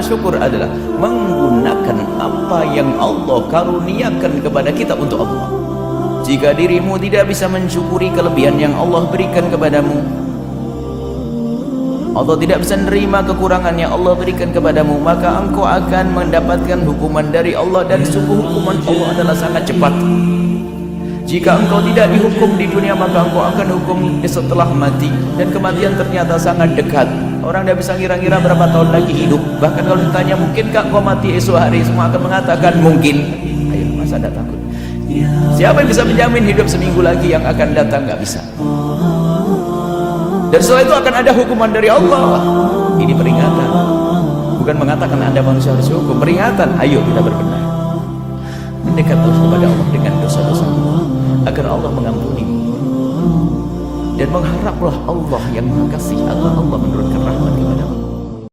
syukur adalah menggunakan apa yang Allah karuniakan kepada kita untuk Allah. Jika dirimu tidak bisa mensyukuri kelebihan yang Allah berikan kepadamu, Allah tidak bisa menerima kekurangan yang Allah berikan kepadamu, maka engkau akan mendapatkan hukuman dari Allah, dan sungguh hukuman Allah adalah sangat cepat. Jika engkau tidak dihukum di dunia, maka engkau akan hukum setelah mati, dan kematian ternyata sangat dekat. Orang tidak bisa ngira-ngira berapa tahun lagi hidup. Bahkan kalau ditanya mungkinkah engkau mati esok hari, semua akan mengatakan mungkin. Ayo, masa ada takut? Siapa yang bisa menjamin hidup seminggu lagi yang akan datang? Nggak bisa. Dan setelah itu akan ada hukuman dari Allah. Ini peringatan, bukan mengatakan Anda manusia harus dihukum. Peringatan, ayo kita berbenah, mendekatlah kepada Allah dengan dosa-dosa agar Allah mengampuni, dan mengharaplah Allah yang Maha Kasih agar Allah menurunkan rahmat kepada Allah.